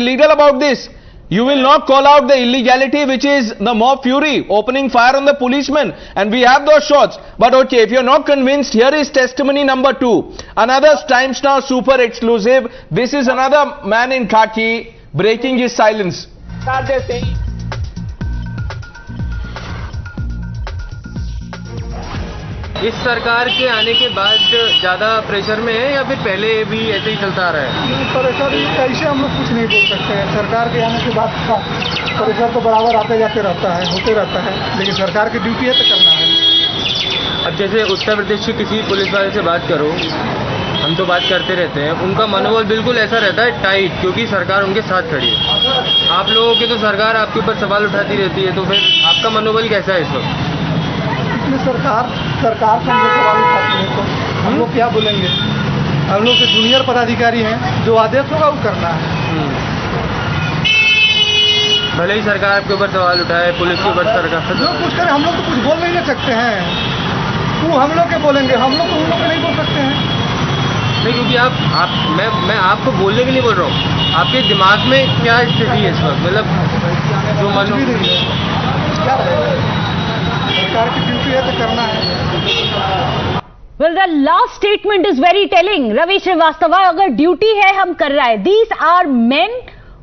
illegal about this? You will not call out the illegality, which is the mob fury, opening fire on the policemen, and we have those shots. But okay, if you're not convinced, here is testimony number 2. Another Times Now super exclusive. This is another man in khaki breaking his silence. इस सरकार के आने के बाद ज्यादा pressure में है या फिर पहले भी ऐसे ही चलता आ रहा है? प्रेशर ऐसे हम लोग कुछ नहीं बोल सकते हैं। सरकार के आने के बाद प्रेशर तो बराबर आते जाते रहता है, होते रहता है, लेकिन सरकार की ड्यूटी है तो करना है। अब जैसे उत्तर प्रदेश के किसी पुलिस वाले से बात करो, हम तो बात करते रहते हैं, उनका मनोबल बिल्कुल ऐसा रहता है टाइट, क्योंकि सरकार उनके साथ खड़ी है। आप लोगों के तो सरकार आपके ऊपर सवाल उठाती रहती है, तो फिर आपका मनोबल कैसा है इस वक्त? सरकार से हम लोग सवाल उठाते हैं तो हम लोग क्या बोलेंगे? हम लोग के जूनियर पदाधिकारी हैं, जो आदेश होगा वो करना है। भले ही सरकार आपके ऊपर सवाल उठाए, पुलिस के ऊपर सरकार जो कुछ करे, हम लोग तो कुछ बोल नहीं सकते हैं। वो हम लोग के बोलेंगे, हम लोग तो उन लोग के नहीं बोल सकते हैं। नहीं, क्योंकि मैं आपको बोलने के लिए बोल रहा हूँ, आपके दिमाग में क्या स्थिति है इस वक्त? मतलब जो मन क्या सरकार की ड्यूटी है तो करना है। Well, the last statement is very telling. Ravi Shrivastava, अगर ड्यूटी है हम कर रहा है. These are men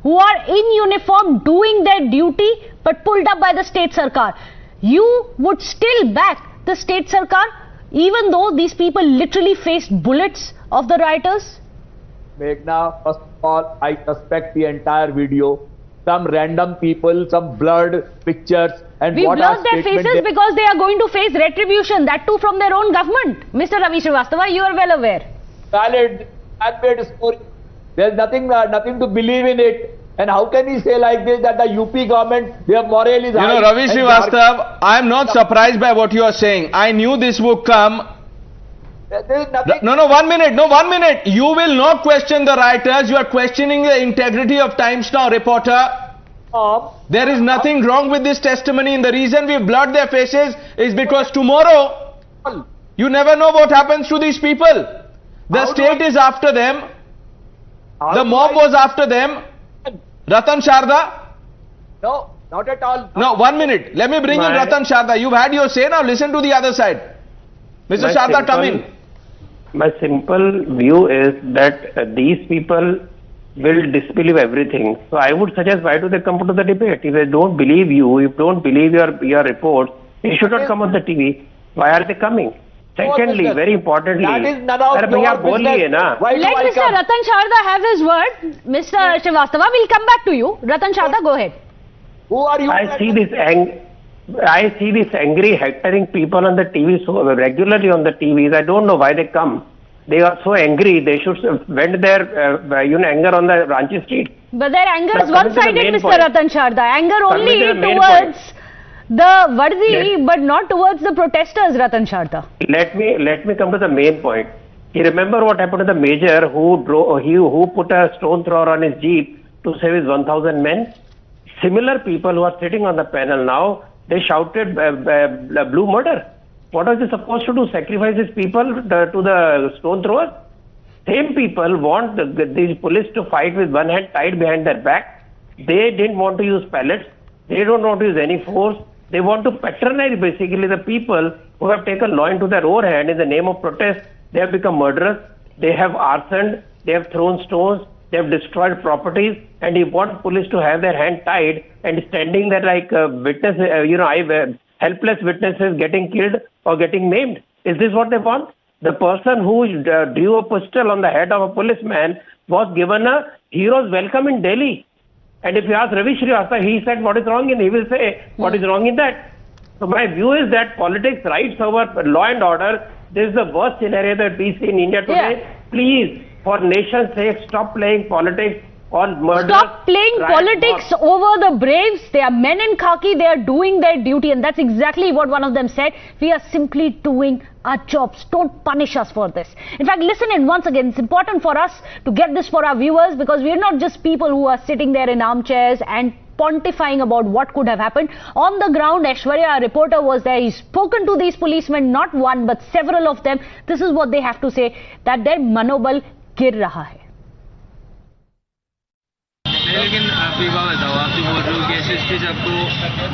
who are in uniform doing their duty but pulled up by the state sarkar. You would still back the state sarkar even though these people literally faced bullets of the rioters? Meghna, first of all, I suspect the entire video. Some random people, some blurred pictures, and we what blurred their faces because they are going to face retribution, that too from their own government. Mr. Ravi Shrivastava, you are well aware. Valid, man-made story. There's nothing to believe in it. And how can he say like this that the UP government, their morale is high? You know, Ravi Shrivastava, I am not surprised by what you are saying. I knew this would come. There is nothing. No, 1 minute. No, 1 minute. You will not question the rioters. You are questioning the integrity of Times Now reporter. There is nothing wrong with this testimony, and the reason we blurred their faces is because tomorrow you never know what happens to these people. The state is after them. The mob was after them. Ratan Sharda? No, not at all. No, 1 minute. Let me bring in Ratan Sharda. You've had your say, now listen to the other side. Mr. Sharda, come in. My simple view is that these people will disbelieve everything. So I would suggest, why do they come to the debate? If they don't believe you, if they don't believe your reports, they should not come on the TV. Why are they coming? Secondly, very importantly, that is none of your business. Let Mr. Ratan Sharda have his word. Mr. Shrivastava, we'll come back to you. Ratan Sharda, go ahead. Who are you? I see this angry, hectoring people on the TV so regularly on the TVs. I don't know why they come. They are so angry. They should vent their anger on the Ranchi street. But their anger is one-sided, Mr. Ratan Sharda. Anger only towards the Vardi, but not towards the protesters, Ratan Sharda. Let me come to the main point. You remember what happened to the major who put a stone thrower on his jeep to save his 1,000 men? Similar people who are sitting on the panel now, they shouted blue murder. What are they supposed to do? Sacrifice these people to the stone throwers? Same people want these police to fight with one hand tied behind their back. They didn't want to use pellets. They don't want to use any force. They want to patronize basically the people who have taken law into their own hand in the name of protest. They have become murderers. They have arsoned. They have thrown stones. They have destroyed properties. And you want police to have their hand tied and standing there like helpless witnesses getting killed or getting maimed. Is this what they want? The person who drew a pistol on the head of a policeman was given a hero's welcome in Delhi. And if you ask Ravi Shrivastava, he said what is wrong in, he will say what is wrong in that. So my view is that politics rights over law and order. This is the worst scenario that we see in India today. Yeah. Please, for nation's sake, stop playing politics on murder. Stop playing politics over the braves. They are men in khaki. They are doing their duty. And that's exactly what one of them said. We are simply doing our jobs. Don't punish us for this. In fact, listen in once again. It's important for us to get this for our viewers, because we are not just people who are sitting there in armchairs and pontifying about what could have happened. On the ground, Aishwarya, our reporter, was there. He's spoken to these policemen, not one, but several of them. This is what they have to say, that their manobal gir raha hai. नहीं, लेकिन आप एक बात बताओ, आप जो बोल रहे हो कि एसएसपी साहब को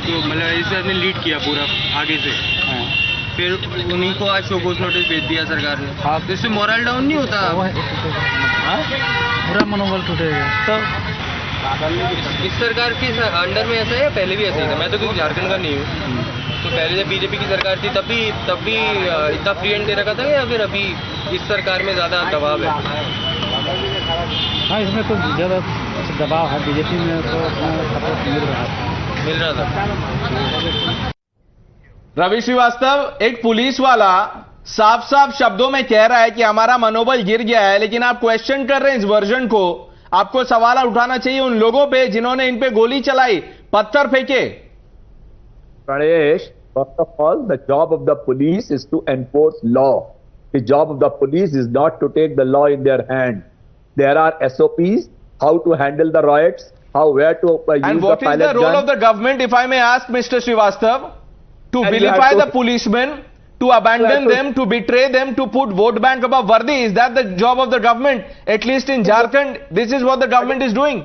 तो मतलब एसएसपी ने लीड किया पूरा आगे से, फिर उन्हीं को आज शोकॉज नोटिस भेज दिया सरकार ने, तो इससे मोरल डाउन नहीं होता? पूरा मनोबल टूटेगा। तो इस सरकार के अंडर में ऐसा है या पहले भी ऐसा ही था? मैं तो क्योंकि झारखंड का नहीं हूँ, तो पहले जब बीजेपी की सरकार थी तब भी इतना फ्री एंड दे रखा था, या फिर अभी इस सरकार में ज़्यादा दबाव है? हाँ, इसमें तो ज़्यादा दबाव है, बीजेपी में तो सपोर्ट मिल रहा था। रवि श्रीवास्तव, एक पुलिस वाला साफ साफ शब्दों में कह रहा है कि हमारा मनोबल गिर गया है, लेकिन आप क्वेश्चन कर रहे हैं इस वर्जन को। आपको सवाल उठाना चाहिए उन लोगों पे जिन्होंने इन पे गोली चलाई, पत्थर फेंके। Pranesh, first of all, the job of the police is to enforce law. The job of the police is not to take the law in their hand. There are SOPs, how to handle the riots, where to use the pellet gun. And what is the role of the government, if I may ask, Mr. Srivastav? To vilify the policemen, to abandon them, to betray them, to put vote bank above Vardi. Is that the job of the government? At least in Jharkhand, this is what the government is doing.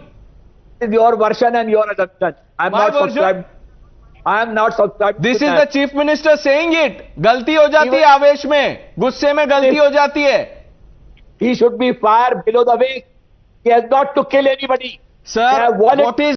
This is your version and your assumption. I am My not version? subscribed. I am not subscribed. This is the chief minister saying it. गलती हो जाती है आवेश में, गुस्से में गलती हो जाती है. He should be fired below the waist. He has not to kill anybody. Sir, what is